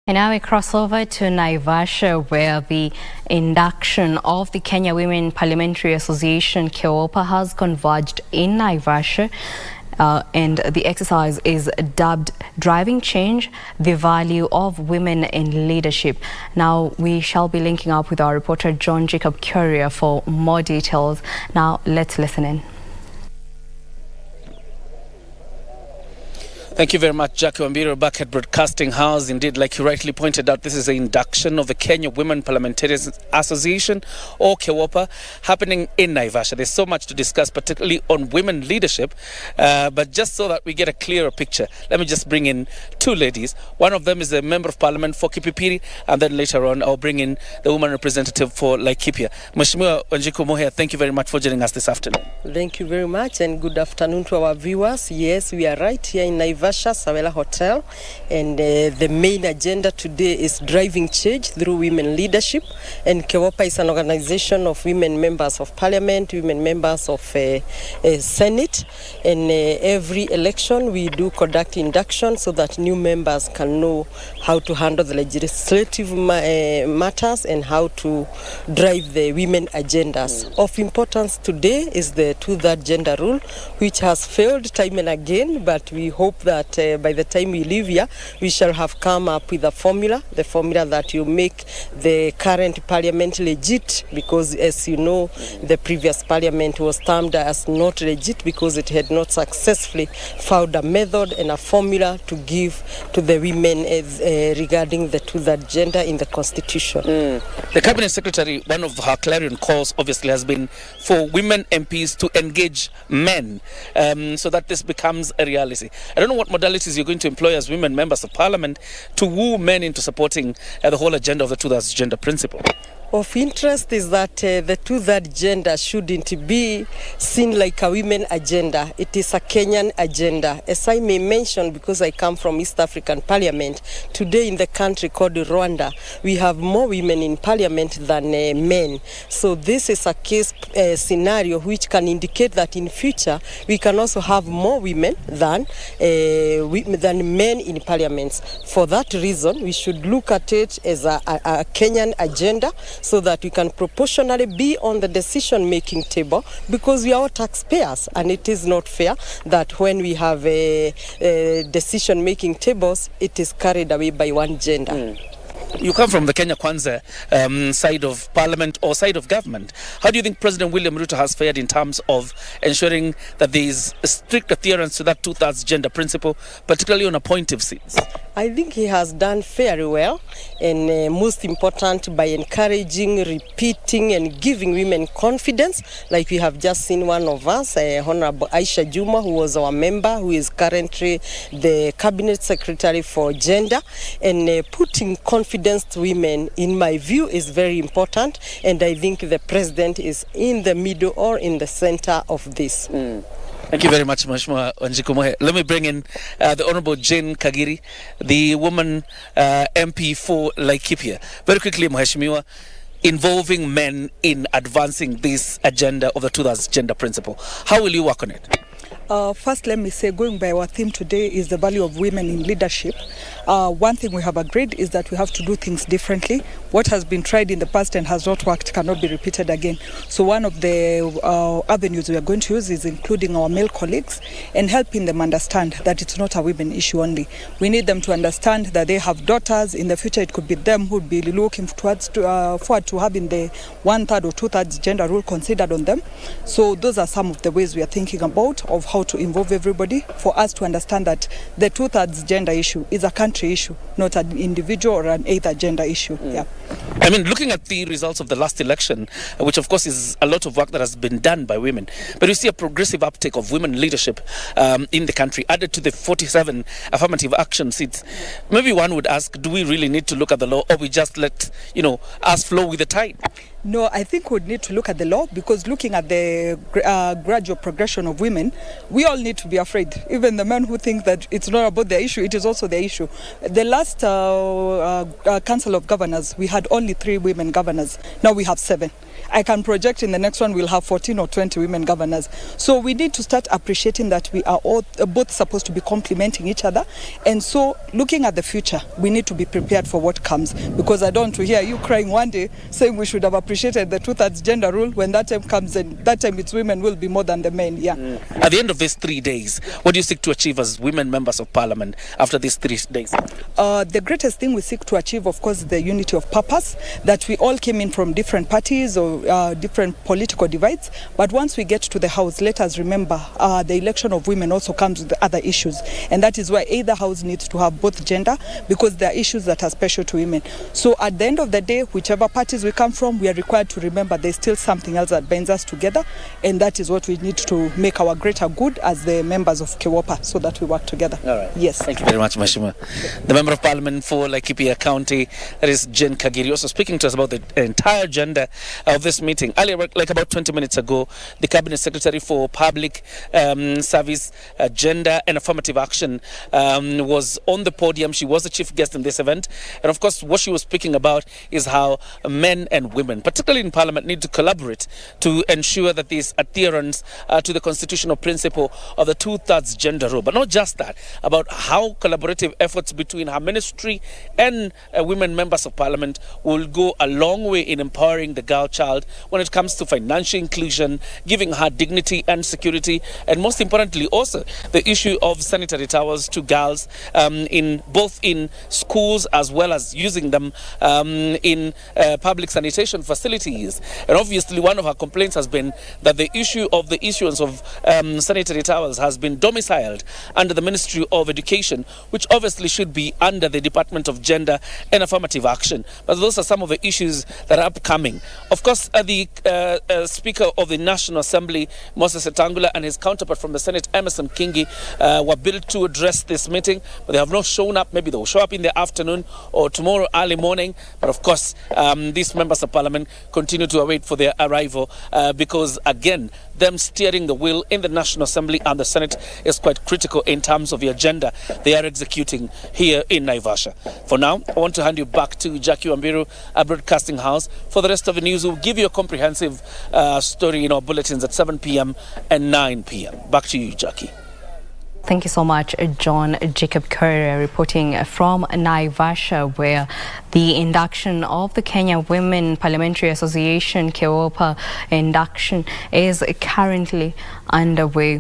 And now we cross over to Naivasha, where the induction of the Kenya Women Parliamentary Association, Kewopa, has converged in Naivasha. And the exercise is dubbed Driving Change, the Value of Women in Leadership. Now, we shall be linking up with our reporter, John Jacob Courier, for more details. Now, let's listen in. Thank you very much, Jackie Wambiro, back at Broadcasting House. Indeed, like you rightly pointed out, this is the induction of the Kenya Women Parliamentarians Association, or Kewopa, happening in Naivasha. There's so much to discuss, particularly on women leadership, but just so that we get a clearer picture, let me just bring in two ladies. One of them is a Member of Parliament for Kipipiri, and then later on I'll bring in the woman representative for Laikipia. Mheshimiwa Wanjiku Mohe, thank you very much for joining us this afternoon. Thank you very much, and good afternoon to our viewers. Yes, we are right here in Naivasha, Savela Hotel, and the main agenda today is driving change through women leadership. And Kewopa is an organization of women members of parliament, women members of Senate, and every election we do conduct induction so that new members can know how to handle the legislative matters and how to drive the women agendas. Of importance today is the 2/3 gender rule, which has failed time and again, but we hope that by the time we leave here, we shall have come up with the formula that will make the current parliament legit, because as you know, the previous parliament was termed as not legit because it had not successfully found a method and a formula to give to the women regarding the 2/3 gender in the constitution. The cabinet secretary, one of her clarion calls obviously has been for women MPs to engage men, so that this becomes a reality. I don't know what modalities you're going to employ as women members of parliament to woo men into supporting the whole agenda of the 2/3 gender principle. Of interest is that the 2/3 gender shouldn't be seen like a women agenda. It is a Kenyan agenda. As I may mention, because I come from East African Parliament, today in the country called Rwanda, we have more women in parliament than men. So this is a case scenario which can indicate that in future we can also have more women than men in parliaments. For that reason, we should look at it as a Kenyan agenda, so that we can proportionally be on the decision-making table, because we are all taxpayers, and it is not fair that when we have decision-making tables, it is carried away by one gender. You come from the Kenya Kwanza side of parliament or side of government. How do you think President William Ruto has fared in terms of ensuring that there is strict adherence to that 2/3 gender principle, particularly on appointive seats? I think he has done very well, and most important by encouraging, repeating, and giving women confidence, like we have just seen one of us, Honorable Aisha Juma, who was our member, who is currently the cabinet secretary for gender, and putting confidence to women, in my view, is very important, and I think the president is in the middle or in the center of this. Thank you very much, Mheshimiwa Wanjiku Mohe. Let me bring in the Honorable Jane Kagiri, the woman MP for Laikipia. Very quickly, Mheshimiwa, involving men in advancing this agenda of the 2/3 gender principle. How will you work on it? First, let me say, going by our theme today is the value of women in leadership. One thing we have agreed is that we have to do things differently. What has been tried in the past and has not worked cannot be repeated again. So one of the avenues we are going to use is including our male colleagues and helping them understand that it's not a women issue only. We need them to understand that they have daughters. In the future, it could be them who would be looking forward to having the 1/3 or 2/3 gender rule considered on them. So those are some of the ways we are thinking about of how to involve everybody, for us to understand that the 2/3 gender issue is a country issue, not an individual or an either gender issue. Yeah. I mean, looking at the results of the last election, which of course is a lot of work that has been done by women, but you see a progressive uptake of women leadership in the country, added to the 47 affirmative action seats. Maybe one would ask, do we really need to look at the law, or we just let, us flow with the tide? No, I think we'd need to look at the law, because looking at the gradual progression of women, we all need to be afraid. Even the men who think that it's not about their issue, it is also their issue. The last Council of Governors, we had only 3 women governors. Now we have 7. I can project in the next one we'll have 14 or 20 women governors. So we need to start appreciating that we are all both supposed to be complementing each other. And so looking at the future, we need to be prepared for what comes, because I don't want to hear you crying one day saying we should have appreciated the 2/3 gender rule. When that time comes in, that time it's women will be more than the men. At the end of these 3 days, what do you seek to achieve as women members of parliament after these 3 days? The greatest thing we seek to achieve, of course, is the unity of purpose, that we all came in from different parties or different political divides. But once we get to the House, let us remember the election of women also comes with other issues. And that is why either House needs to have both gender, because there are issues that are special to women. So at the end of the day, whichever parties we come from, we are required to remember there's still something else that binds us together. And that is what we need to make our greater good as the members of Kewopa, so that we work together. All right. Yes. Thank you very much, Mashima. The Member of Parliament for Laikipia County, that is Jen Kagiri, also speaking to us about the entire agenda of this meeting. Earlier, like about 20 minutes ago, the Cabinet Secretary for Public Service, Gender and Affirmative Action was on the podium. She was the chief guest in this event. And of course, what she was speaking about is how men and women, particularly in Parliament, need to collaborate to ensure that there's adherence to the constitutional principle of the 2/3 gender rule. But not just that, about how collaborative efforts between her ministry and women members of Parliament will go a long way in empowering the girl child when it comes to financial inclusion, giving her dignity and security, and most importantly also the issue of sanitary towels to girls in both in schools as well as using them in public sanitation facilities. And obviously one of her complaints has been that the issue of the issuance of sanitary towels has been domiciled under the Ministry of Education, which obviously should be under the Department of Gender and Affirmative Action. But those are some of the issues that are upcoming. Of course, the Speaker of the National Assembly, Moses Etangula, and his counterpart from the Senate, Emerson Kingi, were billed to address this meeting, but they have not shown up. Maybe they'll show up in the afternoon or tomorrow early morning. But of course, these members of Parliament continue to await for their arrival because, again, them steering the wheel in the National Assembly and the Senate is quite critical in terms of the agenda they are executing here in Naivasha. For now, I want to hand you back to Jackie Wambiru at Broadcasting House. For the rest of the news, we'll give you a comprehensive story in our bulletins at 7 p.m. and 9 p.m. Back to you, Jackie. Thank you so much, John. Jacob Curry reporting from Naivasha, where the induction of the Kenya Women Parliamentary Association, Kewopa induction, is currently underway.